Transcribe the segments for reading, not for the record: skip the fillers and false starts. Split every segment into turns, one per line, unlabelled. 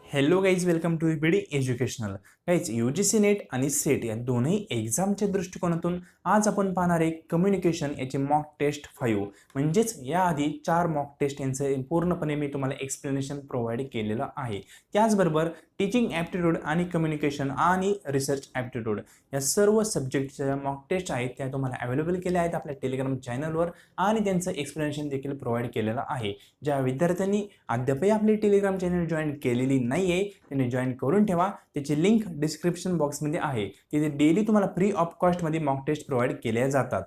Hello guys, welcome to BD educational. Guys, UGC NET आणि SET या दोन्ही एक्झामच्या दृष्टिकोनातून आज आपण पाहणार आहे कम्युनिकेशन याचे मॉक टेस्ट 5. म्हणजेच याआधी 4 मॉक टेस्ट यांचं पूर्णपणे मी तुम्हाला एक्सप्लेनेशन प्रोव्हाइड केलेलं आहे. त्याचबरोबर टीचिंग ॲप्टिट्यूड आणि कम्युनिकेशन आणि रिसर्च ॲप्टिट्यूड या सर्व सब्जेक्टच्या मॉक टेस्ट आहेत त्या तुम्हाला अवेलेबल केल्या आहेत आपल्या टेलिग्राम चॅनलवर आणि त्यांचं एक्सप्लेनेशन देखील प्रोव्हाइड केलेलं आहे. ज्या विद्यार्थ्यांनी अद्यापही आपली टेलिग्राम चॅनल जॉईन केलेली नाही आहे त्यांनी जॉईन करून ठेवा. त्याची लिंक डिस्क्रिप्शन बॉक्समध्ये आहे. तिथे डेली तुम्हाला फ्री ऑफ कॉस्टमध्ये मॉक टेस्ट प्रोव्हाइड केल्या जातात.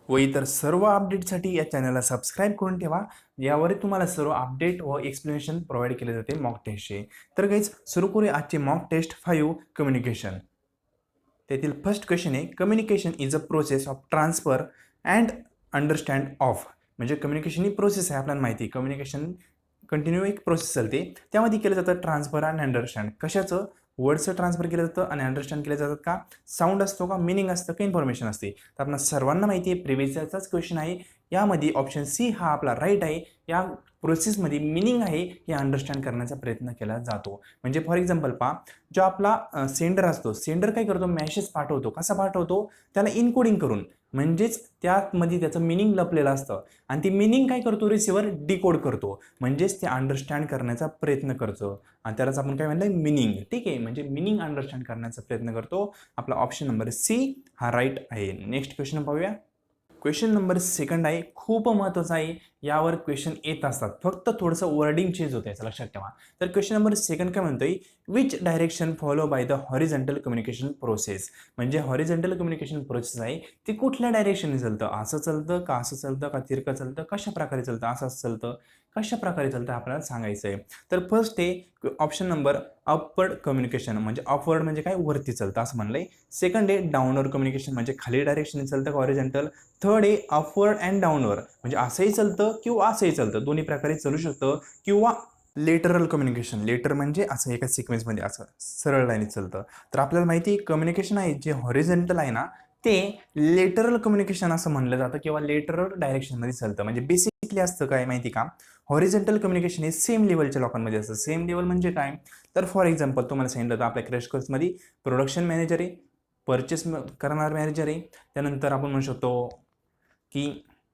व इतर सर्व अपडेटसाठी या चॅनलला सबस्क्राईब करून ठेवा. यावर तुम्हाला सर्व अपडेट व एक्सप्लेनेशन प्रोव्हाइड केले जाते मॉक टेस्टचे. तर गाईज, सुरू करूया आजचे मॉक टेस्ट 5 कम्युनिकेशन. त्यातील फर्स्ट क्वेश्चन आहे, communication is a process of transfer and understand of. म्हणजे कम्युनिकेशन ही प्रोसेस आहे, आपल्याला माहिती आहे. कम्युनिकेशन कंटिन्यू एक प्रोसेस चालते, त्यामध्ये केलं जातं ट्रान्सफर आणि अंडरस्टँड. कशाचं? वर्डचं ट्रान्सफर केलं जातं आणि अंडरस्टँड केलं जातात का? साऊंड असतो का, मिनिंग असतं का, इन्फॉर्मेशन असते. तर आपल्याला सर्वांना माहिती आहे, प्रिव्हियसचाच क्वेश्चन आहे. यामध्ये ऑप्शन सी हा आपला राईट आहे. या प्रोसेसमध्ये मिनिंग आहे हे अंडरस्टँड करण्याचा प्रयत्न केला जातो. म्हणजे फॉर एक्झाम्पल पहा, जो आपला सेंडर असतो, सेंडर काय करतो? मेसेज पाठवतो. कसा पाठवतो? त्याला इनकोडिंग करून, म्हणजेच त्यामध्ये त्याचं मिनिंग लपलेलं असतं आणि ती मिनिंग काय करतो? रिसिव्हर डिकोड करतो, म्हणजेच ते अंडरस्टँड करण्याचा प्रयत्न करतो आणि त्यालाच आपण काय म्हणलं? मिनिंग. ठीक आहे, म्हणजे मिनिंग अंडरस्टँड करण्याचा प्रयत्न करतो. आपला ऑप्शन नंबर सी हा राईट आहे. नेक्स्ट क्वेश्चन पाहूया. क्वेश्चन नंबर सेकंड आहे, खूप महत्त्वाचा आहे. यावर क्वेश्चन येत असतात, फक्त थोडंसं वर्डिंग चेंज होतं, याचं लक्षात ठेवा. तर क्वेश्चन नंबर सेकंड काय म्हणतोय? Which direction follow by the horizontal communication process. म्हणजे हॉरिझॉन्टल कम्युनिकेशन प्रोसेस आहे ती कुठल्या डायरेक्शनने चालतं? असं चालतं का, असं चालतं का, तिरकं चालतं, कशा प्रकारे चालतं, असं चालतं, कशा प्रकारे चालतं आपल्याला सांगायचं आहे. तर फर्स्ट आहे ऑप्शन नंबर अपवर्ड कम्युनिकेशन. म्हणजे अपवर्ड म्हणजे काय? वरती चालतं असं म्हणलंय. सेकंड आहे डाऊनवर्ड कम्युनिकेशन. म्हणजे खाली डायरेक्शनने चालतं का, हॉरिझॉन्टल. थर्ड आहे अपवर्ड अँड डाऊनवर्ड. म्हणजे असंही चालतं किंवा असंही चालतं, दोन्ही प्रकारे चालू शकतं. किंवा लेटरल कम्युनिकेशन. लेटर म्हणजे असं एका सिक्वेन्समध्ये असं सरळ लाईनीत चालतं. तर आपल्याला माहिती आहे कम्युनिकेशन आहे जे हॉरिझॉन्टल आहे ना, ते लेटरल कम्युनिकेशन असं म्हणलं जातं किंवा लेटरल डायरेक्शनमध्ये चालतं. म्हणजे बेसिकली असतं काय माहिती का? हॉरिझॉन्टल कम्युनिकेशन हे सेम लेवलच्या लोकांमध्ये असतं. सेम लेवल म्हणजे काय? तर फॉर एक्झाम्पल तुम्हाला सांगितलं होतं आपल्या क्रॅश कोर्समध्ये प्रोडक्शन मॅनेजर आहे, परचेस करणार मॅनेजर आहे, त्यानंतर आपण म्हणू शकतो की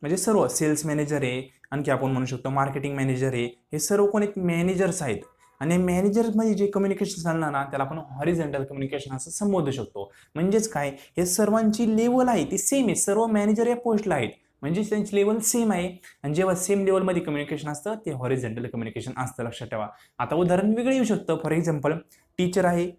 म्हणजे सर्व सेल्स मॅनेजर आहे, आणखी आपण म्हणू शकतो मार्केटिंग मॅनेजर आहे. हे सर्व कोण एक मॅनेजर्स आहेत आणि मॅनेजरमध्ये जे कम्युनिकेशन चालणार ना त्याला आपण हॉरिझॉन्टल कम्युनिकेशन असं संबोधू शकतो. म्हणजेच काय? हे सर्वांची लेवल आहे ती सेम आहे, सर्व मॅनेजर या पोस्टला आहेत, म्हणजे त्यांची लेवल सेम आहे. आणि जेव्हा सेम लेवलमध्ये कम्युनिकेशन असतं ते हॉरिझॉन्टल कम्युनिकेशन असतं, लक्षात ठेवा. आता उदाहरण वेगळं येऊ शकतं. फॉर एक्झाम्पल टीचर आहे,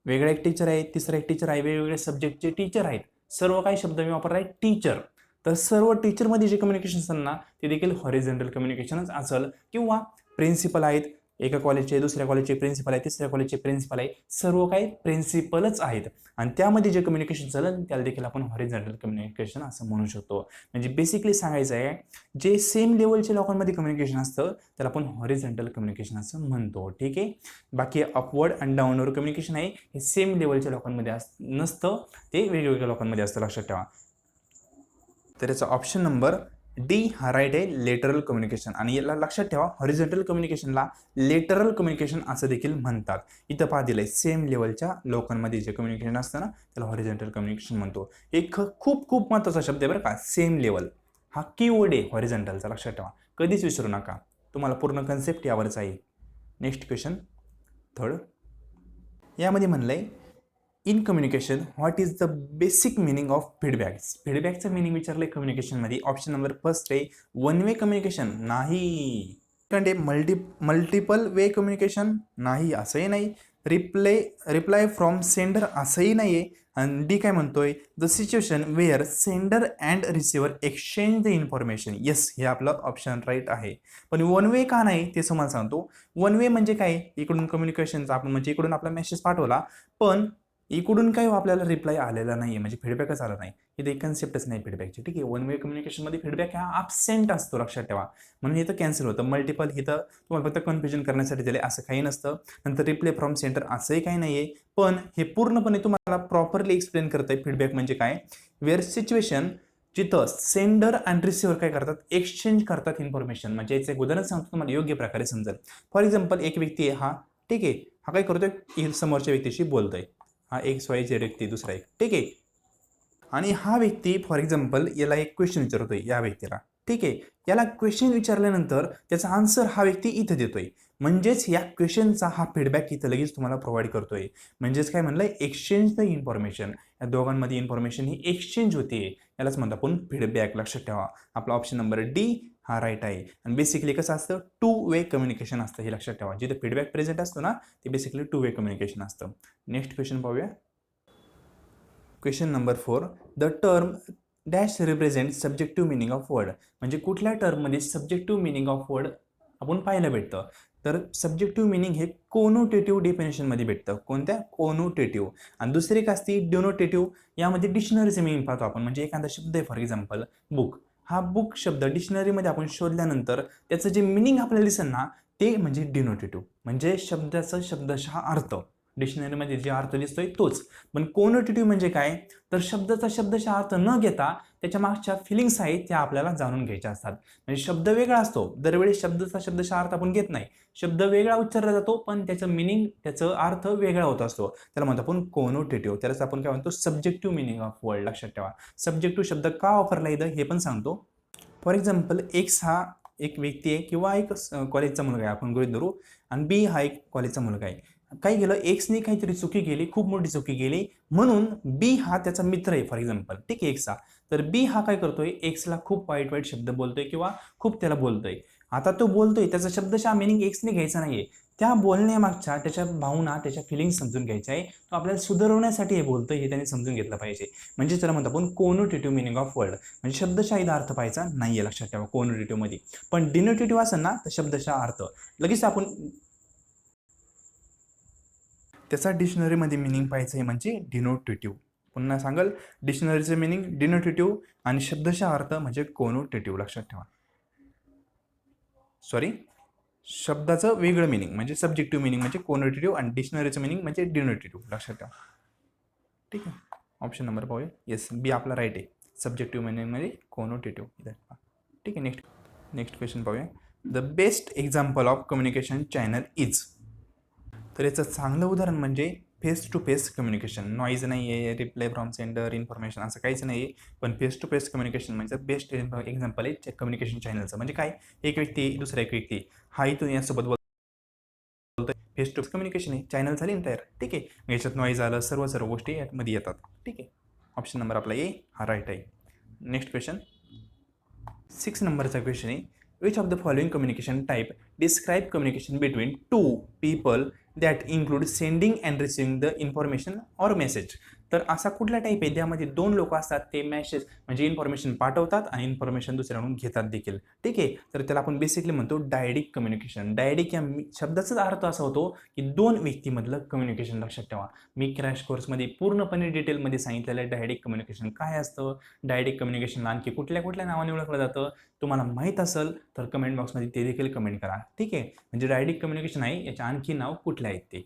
वेगळा एक टीचर आहे, तिसरा एक टीचर आहे, वेगवेगळे सब्जेक्टचे टीचर आहेत. सर्व काही शब्द मी वापरला आहे टीचर. तर सर्व टीचरमध्ये जे कम्युनिकेशन असेल ना ते देखील हॉरिझॉन्टल कम्युनिकेशनच असेल. किंवा प्रिन्सिपल आहेत, एका कॉलेजचे दुसऱ्या कॉलेजचे प्रिन्सिपल आहे, तिसऱ्या कॉलेजचे प्रिन्सिपल आहे, सर्व काही प्रिन्सिपलच आहेत आणि त्यामध्ये जे कम्युनिकेशन चालेल त्याला देखील आपण हॉरिझॉन्टल कम्युनिकेशन असं म्हणू शकतो. म्हणजे बेसिकली सांगायचं आहे, जे सेम लेवलच्या लोकांमध्ये कम्युनिकेशन असतं त्याला आपण हॉरिझॉन्टल कम्युनिकेशन असं म्हणतो. ठीक आहे. बाकी अपवर्ड आणि डाऊनवर्ड कम्युनिकेशन आहे हे सेम लेवलच्या लोकांमध्ये नसतं, ते वेगवेगळ्या लोकांमध्ये असतं, लक्षात ठेवा. तर याचा ऑप्शन नंबर डी हा राईट आहे, लेटरल कम्युनिकेशन. आणि याला लक्षात ठेवा, हॉरिझॉन्टल कम्युनिकेशनला लेटरल कम्युनिकेशन असं देखील म्हणतात. इथं पहा दिलंय सेम लेवलच्या लोकांमध्ये जे कम्युनिकेशन असतं ना त्याला हॉरिझॉन्टल कम्युनिकेशन म्हणतो. एक खूप खूप महत्त्वाचा शब्द आहे बरं का, सेम लेवल हा कीवर्ड आहे हॉरिझॉन्टलचा, लक्षात ठेवा, कधीच विसरू नका. तुम्हाला पूर्ण कन्सेप्ट यावरच आहे. Next question third. यामध्ये म्हणलंय, in communication what is the basic meaning of feedbacks. फीडबॅकचं मिनिंग विचारलंय कम्युनिकेशनमध्ये. ऑप्शन नंबर फर्स्ट आहे वन वे कम्युनिकेशन, नाही. सेकंड आहे मल्टिपल वे कम्युनिकेशन, नाही, असंही नाही. रिप्लाय फ्रॉम सेंडर, असंही नाही आहे. आणि डी काय म्हणतोय? The situation wear sender and receiver exchange the information. Yes, हे आपलं ऑप्शन राईट आहे. पण वन वे का नाही ते तुम्हाला सांगतो. वन वे म्हणजे काय? इकडून कम्युनिकेशनचा आपण म्हणजे इकडून आपला मेसेज पाठवला पण इकडून काही आपल्याला रिप्लाय आलेला नाही, म्हणजे फीडबॅकच आला नाही. इथे एक कन्सेप्टच नाही फीडबॅकची. ठीक आहे, वन वे कम्युनिकेशनमध्ये फीडबॅक हा ॲब्सेंट असतो, लक्षात ठेवा. म्हणून इथं कॅन्सल होतं. मल्टिपल इथं तुम्हाला फक्त कन्फ्युजन करण्यासाठी दिले, असं काही नसतं. नंतर रिप्लाय फ्रॉम सेंटर असंही काही नाही आहे. पण हे पूर्णपणे तुम्हाला प्रॉपरली एक्सप्लेन करतंय फीडबॅक म्हणजे काय. वेअर सिच्युएशन जिथं सेंडर अँड रिसिव्हर काय करतात? एक्सचेंज करतात इन्फॉर्मेशन. म्हणजे याचं एक उदाहरण सांगतो तुम्हाला योग्य प्रकारे समजेल. फॉर एक्झाम्पल एक व्यक्ती आहे हा, ठीक आहे, हा काय करतोय, समोरच्या व्यक्तीशी बोलतोय, हा XYZ व्यक्ती दुसरा एक, ठीक आहे. आणि हा व्यक्ती फॉर एक्झाम्पल याला एक क्वेश्चन विचारतोय या व्यक्तीला, ठीक आहे. याला क्वेश्चन विचारल्यानंतर त्याचा आन्सर हा व्यक्ती इथे देतोय, म्हणजेच या क्वेश्चनचा हा फीडबॅक इथं लगेच तुम्हाला प्रोव्हाइड करतोय. म्हणजेच काय म्हणलंय, एक्सचेंज द इन्फॉर्मेशन. या दोघांमध्ये इन्फॉर्मेशन ही एक्सचेंज होते, यालाच म्हणतो आपण फीडबॅक. लक्षात ठेवा, आपला ऑप्शन नंबर डी हा राईट आहे. आणि बेसिकली कसं असतं, 2 वे कम्युनिकेशन असतं, हे लक्षात ठेवा. जिथे फीडबॅक प्रेझेंट असतो ना, ते बेसिकली 2 वे कम्युनिकेशन असतं. नेक्स्ट क्वेश्चन पाहूया. Question number 4. The term dash represent subjective meaning of word. म्हणजे कुठल्या टर्ममध्ये सब्जेक्टिव्ह मिनिंग ऑफ वर्ड आपण पाहायला भेटतं, तर सब्जेक्टिव्ह मिनिंग हे कोनोटेटिव्ह डेफिनेशनमध्ये भेटतं. कोणत्या? कोनोटेटिव्ह. आणि दुसरी एक असते डिनोटेटिव्ह. यामध्ये डिक्शनरीचे मिनिंग पाहतो आपण. म्हणजे एखादा शब्द आहे फॉर एक्झाम्पल बुक, हा बुक शब्द डिक्शनरीमध्ये आपण शोधल्यानंतर त्याचं जे मिनिंग आपल्याला दिसेल ना, ते म्हणजे डिनोटेटिव्ह. म्हणजे शब्दाचा शब्दशः अर्थ, डिक्शनरीमध्ये जे अर्थ दिसतोय तोच. पण कोनोटेटिव्ह म्हणजे काय, तर शब्दाचा शब्दशः अर्थ न घेता त्याच्या मागच्या फिलिंग्स आहेत त्या आपल्याला जाणून घ्यायच्या असतात. म्हणजे शब्द वेगळा असतो, दरवेळी शब्दाचा शब्दशः अर्थ आपण घेत नाही. शब्द वेगळा उच्चारला जातो, पण त्याचं मिनिंग, त्याचा अर्थ वेगळा होत असतो. त्याला म्हणतो आपण कोनोटेटिव्ह. त्यालाच आपण काय म्हणतो, सब्जेक्टिव्ह मिनिंग ऑफ वर्ड. लक्षात ठेवा, सब्जेक्टिव्ह शब्द का वापरला इथं हे पण सांगतो. फॉर एक्झाम्पल, एक्स हा एक व्यक्ती आहे किंवा एक कॉलेजचा मुलगा आहे आपण गृहीत धरू, आणि बी हा एक कॉलेजचा मुलगा आहे. काय केलं, एक्सने काहीतरी चुकी केली, खूप मोठी चुकी केली, म्हणून बी हा त्याचा मित्र आहे फॉर एक्झाम्पल, ठीक आहे, एक्सचा. तर बी हा काय करतोय, एक्सला खूप वाईट वाईट शब्द बोलतोय किंवा खूप त्याला बोलतोय. आता तो बोलतोय, त्याचा शब्दशः मिनिंग एक्सने घ्यायचा नाहीये, त्या बोलण्यामागच्या त्याच्या भावना, त्याच्या फिलिंग्स समजून घ्यायच्या आहे. तो आपल्याला सुधारवण्यासाठी हे बोलतोय हे त्याने समजून घेतलं पाहिजे. म्हणजे त्याला म्हणतो आपण कोनोटेटिव्ह मिनिंग ऑफ वर्ड. म्हणजे शब्दशः अर्थ पाहायचा नाहीये, लक्षात ठेवा, कोनोटेटिव्ह मध्ये. पण डिनोटेटिव्ह असेल ना, तर शब्दशः अर्थ लगेच आपण त्याचा डिक्शनरीमध्ये मिनिंग पाहायचं आहे, म्हणजे डिनोटेटिव्ह. पुन्हा सांगाल, डिक्शनरीचं मिनिंग डिनोटेटिव्ह आणि शब्दशः अर्थ म्हणजे कोनोटेटिव्ह. लक्षात ठेवा, सॉरी, शब्दाचं वेगळं मिनिंग म्हणजे सब्जेक्टिव्ह मिनिंग म्हणजे कोनोटेटिव्ह आणि डिक्शनरीचं मिनिंग म्हणजे डिनोटेटिव्ह. लक्षात ठेवा, ठीक आहे. ऑप्शन नंबर पाहूया. येस, बी आपला राईट आहे. सब्जेक्टिव्ह मिनिंग म्हणजे कोनोटेटिव्ह, ठीक आहे. नेक्स्ट क्वेश्चन पाहूया. The best example of communication channel is. तर याचं चांगलं उदाहरण म्हणजे face to face communication. Noise नाही आहे, रिप्लाय फ्रॉम सेंडर, इन्फॉर्मेशन असं काहीच नाही आहे, पण फेस टू फेस कम्युनिकेशन म्हणजे बेस्ट एक्झाम्पल आहे कम्युनिकेशन चॅनलचं. म्हणजे काय, एक व्यक्ती दुसरा एक व्यक्ती हा इथून यासोबत बोलतोय, फेस टू फेस कम्युनिकेशन आहे, चॅनल झाली ना तयार, ठीक आहे. याच्यात नॉईज आलं, सर्व गोष्टी यामध्ये येतात, ठीक आहे. ऑप्शन नंबर आपला ए हा राईट आहे. नेक्स्ट क्वेश्चन, 6 नंबरचा क्वेश्चन आहे. Which of the following communication type describe communication between two people that include sending and receiving the information or message? तर असा कुठला टाईप आहे त्यामध्ये दोन लोक असतात, ते मेसेज म्हणजे इन्फॉर्मेशन पाठवतात आणि इन्फॉर्मेशन दुसऱ्याकडून घेतात देखील, ठीक आहे. तर त्याला आपण बेसिकली म्हणतो डायडिक कम्युनिकेशन. डायडिक या शब्दाचाच अर्थ असा होतो की दोन व्यक्तीमधलं कम्युनिकेशन. लक्षात ठेवा, मी क्रॅश कोर्समध्ये पूर्णपणे डिटेलमध्ये सांगितलेलं आहे डायडिक कम्युनिकेशन काय असतं. डायडिक कम्युनिकेशनला आणखी कुठल्या कुठल्या नावाने ओळखलं जातं, तुम्हाला माहीत असेल तर कमेंट बॉक्समध्ये ते देखील कमेंट करा, ठीक आहे. म्हणजे डायडिक कम्युनिकेशन आहे, याच्या आणखी नाव कुठले आहेत ते.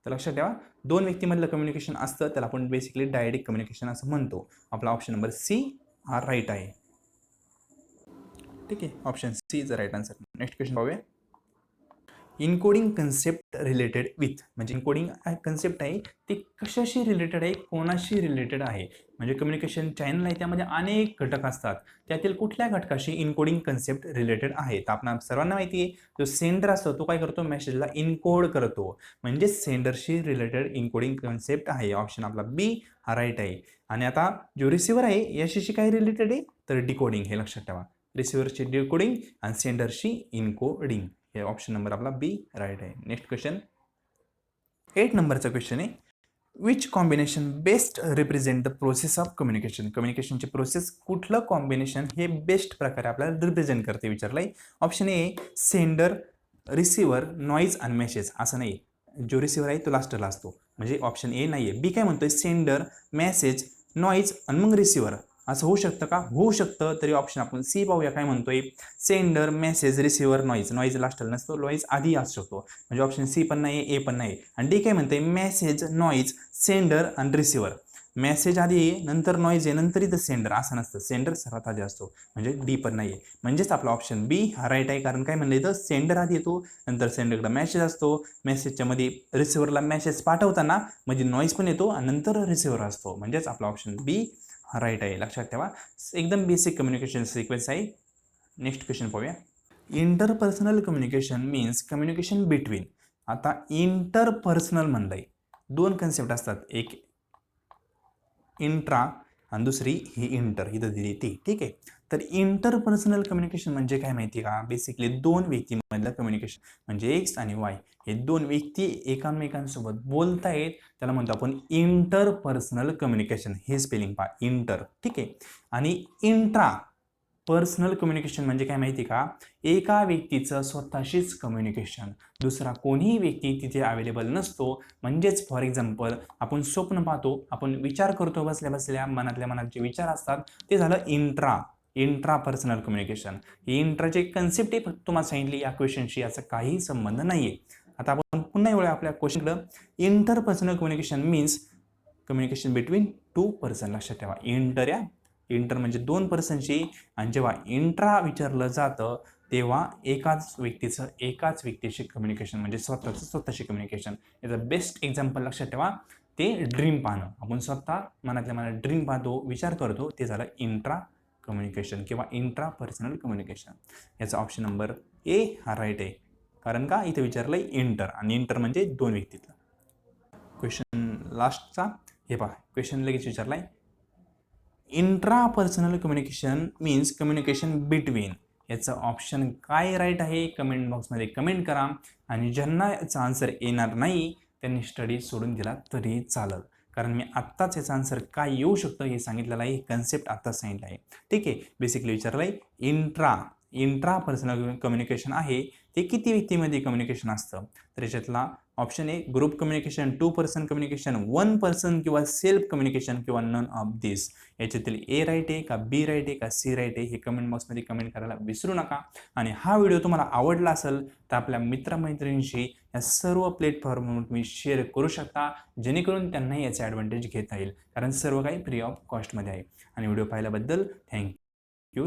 तर लक्षात ठेवा, दोन व्यक्तीमधलं कम्युनिकेशन असतं त्याला आपण बेसिकली डायडिक कम्युनिकेशन असं म्हणतो. आपला ऑप्शन नंबर सी हा राईट आहे, ठीक आहे. Option C is the right answer. Next question पाहूया. Encoding concept related with. म्हणजे इनकोडिंग कन्सेप्ट आहे ती कशाशी रिलेटेड आहे, कोणाशी रिलेटेड आहे. म्हणजे कम्युनिकेशन चॅनल आहे, त्यामध्ये अनेक घटक असतात, त्यातील कुठल्या घटकाशी इनकोडिंग कन्सेप्ट रिलेटेड आहे. तर आपल्याला सर्वांना माहिती आहे, जो सेंडर असतो तो काय करतो, मेसेजला इनकोड करतो. म्हणजे सेंडरशी रिलेटेड इनकोडिंग कन्सेप्ट आहे. ऑप्शन आपला बी हा राईट आहे. आणि आता जो रिसिव्हर आहे याशी काय रिलेटेड आहे, तर डिकोडिंग. हे लक्षात ठेवा, रिसिव्हरची डिकोडिंग आणि सेंडरशी इनकोडिंग. हे ऑप्शन नंबर आपला बी राईट आहे. नेक्स्ट क्वेश्चन, 8 नंबरचा क्वेश्चन आहे. Which combination best represent the process of communication. कम्युनिकेशनची प्रोसेस कुठलं कॉम्बिनेशन हे बेस्ट प्रकारे आपल्याला रिप्रेझेंट करते विचारलंय. Option A sender, receiver, noise आणि मेसेज. असं नाही, जो रिसिव्हर आहे तो लास्टला असतो, म्हणजे ऑप्शन ए नाही आहे. बी काय म्हणतोय, सेंडर, मेसेज, नॉईज आणि मग रिसिव्हर. असं होऊ शकतं का, होऊ शकतं. तरी ऑप्शन आपण सी पाहूया, काय म्हणतोय, sender, message, receiver, noise. Noise लास्टला नसतो, नॉईज आधी असू शकतो. म्हणजे ऑप्शन सी पण नाही, ए पण नाही. आणि डी काय म्हणते, मेसेज, नॉईज, सेंडर आणि रिसिव्हर. मेसेज आधी आहे, नंतर नॉईज आहे, नंतर इथं सेंडर, असं नसतं. सेंडर सर्वात आधी असतो, म्हणजे डी पण नाही आहे. म्हणजेच आपला ऑप्शन बी हा राईट आहे. कारण काय म्हणलं इथं सेंडर आधी येतो, नंतर सेंडरकडे मेसेज असतो, मेसेजच्या मध्ये रिसिव्हरला मेसेज पाठवताना मध्ये नॉईज पण येतो आणि नंतर रिसिव्हर असतो. म्हणजेच आपला ऑप्शन बी हा राईट आहे. लक्षात ठेवा, एकदम बेसिक कम्युनिकेशन सिक्वेन्स आहे. नेक्स्ट क्वेश्चन पाहूया. Interpersonal communication means communication between. आता इंटरपर्सनल म्हणलंय, दोन कन्सेप्ट असतात, एक इंट्रा आणि दुसरी ही इंटर, इथं दिली ती. ठीक आहे, तर इंटरपर्सनल कम्युनिकेशन म्हणजे काय माहिती का, बेसिकली दोन व्यक्तीमधलं कम्युनिकेशन. म्हणजे एक्स आणि वाय हे दोन व्यक्ती एकामेकांसोबत बोलतायत, त्याला म्हणतो आपण इंटरपर्सनल कम्युनिकेशन. हे स्पेलिंग पहा, इंटर. ठीक आहे, आणि इंट्रा पर्सनल कम्युनिकेशन म्हणजे काय माहिती का, एका व्यक्तीचं स्वतःशीच कम्युनिकेशन, दुसरा कोणीही व्यक्ती तिथे अवेलेबल नसतो. म्हणजेच फॉर एक्झाम्पल आपण स्वप्न पाहतो, आपण विचार करतो बसल्या बसल्या, मनातल्या मनात जे विचार असतात ते झालं इंट्रा पर्सनल कम्युनिकेशन. ही इंट्राची कन्सेप्ट आहे, फक्त तुम्हाला सांगितली या क्वेश्चनशी याचा काही संबंध नाहीये. आता आपण पुन्हा येऊया आपल्या क्वेश्चनकडं. Interpersonal communication means communication between two person. लक्षात ठेवा, इंटर म्हणजे दोन पर्सनची, आणि जेव्हा इंट्रा विचारलं जातं तेव्हा एकाच व्यक्तीशी कम्युनिकेशन, म्हणजे स्वतःशी कम्युनिकेशन. याचं बेस्ट एक्झाम्पल लक्षात ठेवा, ते ड्रीम पाहणं. आपण स्वतः मनातल्या मनात ड्रीम पाहतो, विचार करतो, ते झालं इंट्रा कम्युनिकेशन किंवा इंट्रा पर्सनल कम्युनिकेशन. याचा ऑप्शन नंबर ए हा राईट आहे. कारण का, इथे विचारलंय इंटर, आणि इंटर म्हणजे दोन व्यक्तीतलं. क्वेश्चन लास्टचा हे पहा, क्वेश्चन लगेच विचारलाय, intrapersonal communication means communication between. याचं ऑप्शन काय राईट आहे कमेंट बॉक्समध्ये कमेंट करा. आणि ज्यांना याचा आन्सर येणार नाही त्यांनी स्टडी सोडून दिला तरी चालेल, कारण मी आत्ताच याचा आन्सर काय येऊ शकतं हे सांगितलेलं आहे, कन्सेप्ट आत्ताच सांगितलं आहे. ठीक आहे, बेसिकली विचारलं आहे इंट्रापर्सनल कम्युनिकेशन आहे ते किती व्यक्तीमध्ये कम्युनिकेशन असतं. तर याच्यातला option A group communication, two person communication, one person किंवा सेल्फ कम्युनिकेशन, किंवा नन ऑफ दिस. याच्यातील ए राईट आहे का, बी राईट आहे का, सी राईट आहे, हे कमेंट बॉक्समध्ये कमेंट करायला विसरू नका. आणि हा व्हिडिओ तुम्हाला आवडला असेल तर आपल्या मित्रमैत्रिणींशी या सर्व प्लॅटफॉर्मवर तुम्ही शेअर करू शकता, जेणेकरून त्यांनाही याचा ॲडव्हान्टेज घेता येईल, कारण सर्व काही फ्री ऑफ कॉस्टमध्ये आहे. आणि व्हिडिओ पाहिल्याबद्दल थँक्यू.